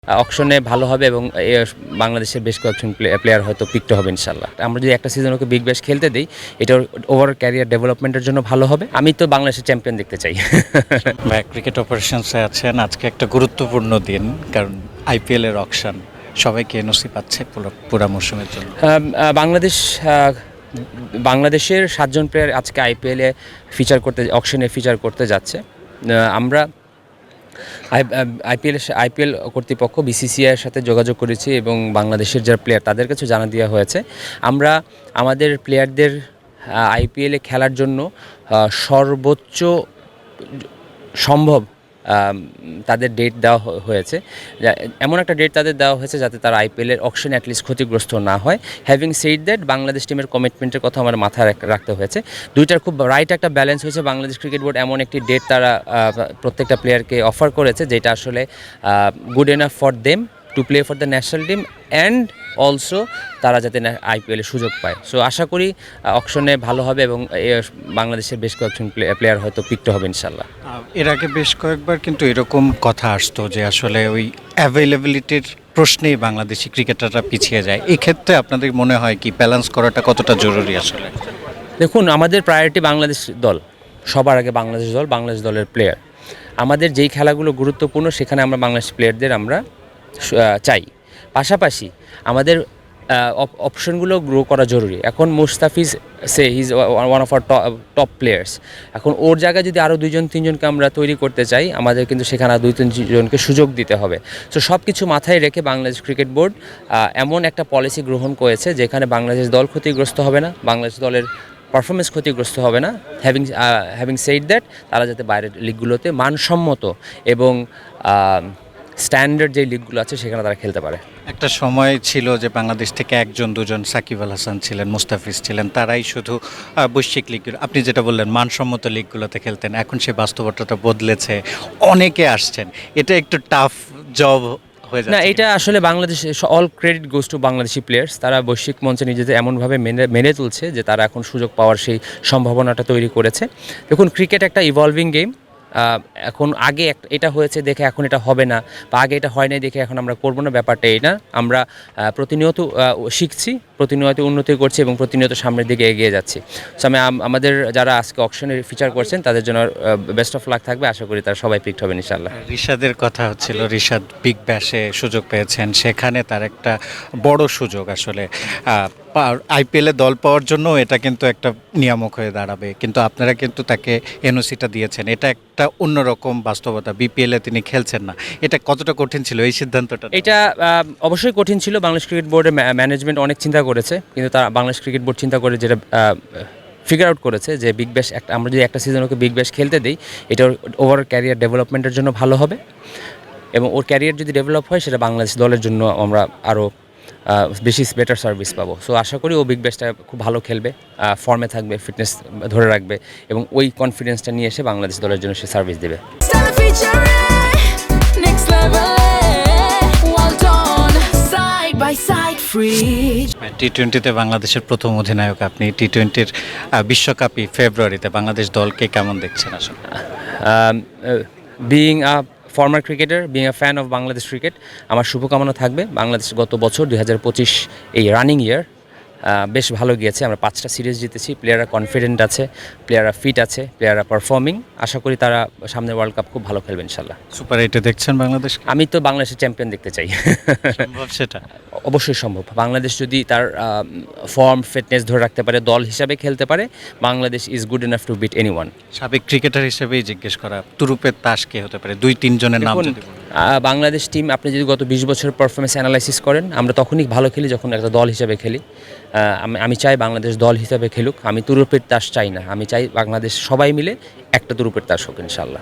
অকশনে ভালো হবে এবং বাংলাদেশের বেশ কয়েকজন প্লেয়ার হয়তো পিকড হবে ইনশাল্লাহ। আমরা যদি একটা সিজন ওকে বিগ ব্যাশ খেলতে দিই, এটা ওভার ক্যারিয়ার ডেভেলপমেন্টের জন্য ভালো হবে। আমি তো বাংলাদেশের চ্যাম্পিয়ন দেখতে চাই। ভাই, ক্রিকেট অপারেশনসে আছেন, আজকে একটা গুরুত্বপূর্ণ দিন, কারণ আইপিএল এর অকশন সবাইকে এনওসি পাচ্ছে পুরো মৌসুমের জন্য। বাংলাদেশের 7জন প্লেয়ার আজকে আইপিএলে অকশনে ফিচার করতে যাচ্ছে। আমরা আইপিএল কর্তৃপক্ষ বিসিসিআইয়ের সাথে যোগাযোগ করেছি এবং বাংলাদেশের যারা প্লেয়ার তাদের কাছে জানা দেওয়া হয়েছে আমরা আমাদের প্লেয়ারদের আইপিএলে খেলার জন্য সর্বোচ্চ সম্ভব তাদের ডেট দেওয়া হয়েছে। এমন একটা ডেট তাদের দেওয়া হয়েছে যাতে তারা আইপিএলের অকশনে অ্যাটলিস্ট ক্ষতিগ্রস্ত না হয়। হ্যাভিং সেইড দ্যাট, বাংলাদেশ টিমের কমিটমেন্টের কথা আমার মাথায় রাখতে হয়েছে। দুইটার খুব রাইট একটা ব্যালেন্স হয়েছে। বাংলাদেশ ক্রিকেট বোর্ড এমন একটি ডেট তারা প্রত্যেকটা প্লেয়ারকে অফার করেছে যেটা আসলে good enough for them to play for the national team and also তারা যাতে আইপিএলে সুযোগ পায়। সো আশা করি অকশনে ভালো হবে এবং বাংলাদেশের বেশ কয়েকজন প্লেয়ার হয়তো পিকড হবে ইনশাল্লাহ। এর আগে বেশ কয়েকবার কিন্তু এরকম কথা আসতো যে আসলে ওই অ্যাভেলেবিলিটির প্রশ্নেই বাংলাদেশি ক্রিকেটাররা পিছিয়ে যায়। এই ক্ষেত্রে আপনাদের মনে হয় কি ব্যালেন্স করাটা কতটা জরুরি আসলে? দেখুন, আমাদের প্রায়োরিটি বাংলাদেশ দল, সবার আগে বাংলাদেশ দলের প্লেয়ার। আমাদের যেই খেলাগুলো গুরুত্বপূর্ণ সেখানে আমরা বাংলাদেশ প্লেয়ারদের আমরা চাই। পাশাপাশি আমাদের অপশনগুলো গ্রো করা জরুরি। এখন Mustafiz his one of our top players. এখন ওর জায়গায় যদি আরও 2-3জনকে আমরা তৈরি করতে চাই, আমাদের কিন্তু সেখানে 2-3জনকে সুযোগ দিতে হবে। সো সব কিছু মাথায় রেখে বাংলাদেশ ক্রিকেট বোর্ড এমন একটা পলিসি গ্রহণ করেছে যেখানে বাংলাদেশ দল ক্ষতিগ্রস্ত হবে না, বাংলাদেশ দলের পারফরমেন্স ক্ষতিগ্রস্ত হবে না। হ্যাভিং সেইড দ্যাট, তারা যাতে বাইরের লিগগুলোতে মানসম্মত এবং স্ট্যান্ডার্ড যে লিগগুলো আছে সেখানে তারা খেলতে পারে। একটা সময় ছিল যে বাংলাদেশ থেকে 1-2জন, সাকিব আল হাসান ছিলেন, মুস্তাফিজ ছিলেন, তারাই শুধু বৈশ্বিক লিগগুলো, আপনি যেটা বললেন মানসম্মত লিগগুলোতে খেলতেন। এখন সে বাস্তবতাটা বদলেছে, অনেকে আসছেন, এটা একটু টাফ জব হয়ে যাচ্ছে। না, এটা আসলে Bangladesh, all credit goes to Bangladeshi players. তারা বৈশ্বিক মঞ্চে নিজেদের এমনভাবে মেনে তুলছে যে তারা এখন সুযোগ পাওয়ার সেই সম্ভাবনাটা তৈরি করেছে। দেখুন, ক্রিকেট একটা ইভলভিং গেম। এখন আগে এটা হয়েছে দেখে এখন এটা হবে না, বা আগে এটা হয় নাই দেখে এখন আমরা করবো না, ব্যাপারটা এই না। আমরা প্রতিনিয়ত শিখছি, প্রতিনিয়ত উন্নতি করছি এবং প্রতিনিয়ত সামনের দিকে এগিয়ে যাচ্ছি। সো আমাদের যারা আজকে অকশনে ফিচার করছেন তাদের জন্য বেস্ট অফ লাক থাকবে। আশা করি তারা সবাই পিকড হবেন ইনশাল্লাহ। রিশাদের কথা হচ্ছিল, রিশাদ বিগ ব্যাশে সুযোগ পেয়েছেন, সেখানে তার একটা বড় সুযোগ আসলে আইপিএলে দল পাওয়ার জন্য এটা কিন্তু একটা নিয়ামক হয়ে দাঁড়াবে। কিন্তু আপনারা কিন্তু তাকে এনওসিটা দিয়েছেন, এটা একটা অন্যরকম বাস্তবতা। বিপিএলে তিনি খেলছেন না, এটা কতটা কঠিন ছিল এই সিদ্ধান্তটা? এটা অবশ্যই কঠিন ছিল। বাংলাদেশ ক্রিকেট বোর্ডের ম্যানেজমেন্ট অনেক চিন্তা করেছে, কিন্তু তারা বাংলাদেশ ক্রিকেট বোর্ড চিন্তা করে যেটা ফিগার আউট করেছে যে বিগ ব্যাশ আমরা যদি একটা সিজন ওকে বিগ ব্যাশ খেলতে দিই, এটা ওভার ক্যারিয়ার ডেভেলপমেন্টের জন্য ভালো হবে এবং ওর ক্যারিয়ার যদি ডেভেলপ হয় সেটা বাংলাদেশ দলের জন্য আমরা আরও বেটার সার্ভিস পাবো। সো আশা করি ও বিগ ব্যাশটা খুব ভালো খেলবে, ফর্মে থাকবে, ফিটনেস ধরে রাখবে এবং ওই কনফিডেন্সটা নিয়ে এসে বাংলাদেশ দলের জন্য সে সার্ভিস দেবে। টি-20তে বাংলাদেশের প্রথম অধিনায়ক আপনি। টি-20-র বিশ্বকাপই ফেব্রুয়ারিতে, বাংলাদেশ দলকে কেমন দেখছেন আসলে? Being a former cricketer, being a fan of Bangladesh cricket, আমার শুভকামনা থাকবে। বাংলাদেশ গত বছর 2025 এই রানিং ইয়ার বেশ ভালো গিয়েছে। আমরা 5টা সিরিজ জিতেছি। প্লেয়াররা কনফিডেন্ট আছে, প্লেয়াররা ফিট আছে, প্লেয়াররা পারফর্মিং। আশা করি তারা সামনের ওয়ার্ল্ড কাপ খুব ভালো খেলবে ইনশাল্লাহ। সুপার 8-এ দেখছেন বাংলাদেশ? আমি তো বাংলাদেশের চ্যাম্পিয়ন দেখতে চাই। সম্ভব সেটা? অবশ্যই সম্ভব। বাংলাদেশ যদি তার ফর্ম ফিটনেস ধরে রাখতে পারে, দল হিসাবে খেলতে পারে, Bangladesh is good enough to beat anyone. সাবেক ক্রিকেটার হিসেবেই জিজ্ঞেস করা, তুরুপের তাস কে হতে পারে? 2-3 জনের নাম যদি বলেন। বাংলাদেশ টিম আপনি যদি গত 20 বছরের পারফরমেন্স অ্যানালাইসিস করেন, আমরা তখনই ভালো খেলি যখন একটা দল হিসাবে খেলি। আমি চাই বাংলাদেশ দল হিসাবে খেলুক। আমি তুরুপের তাস চাই না, আমি চাই বাংলাদেশ সবাই মিলে একটা তুরুপের তাস হোক ইনশাল্লাহ।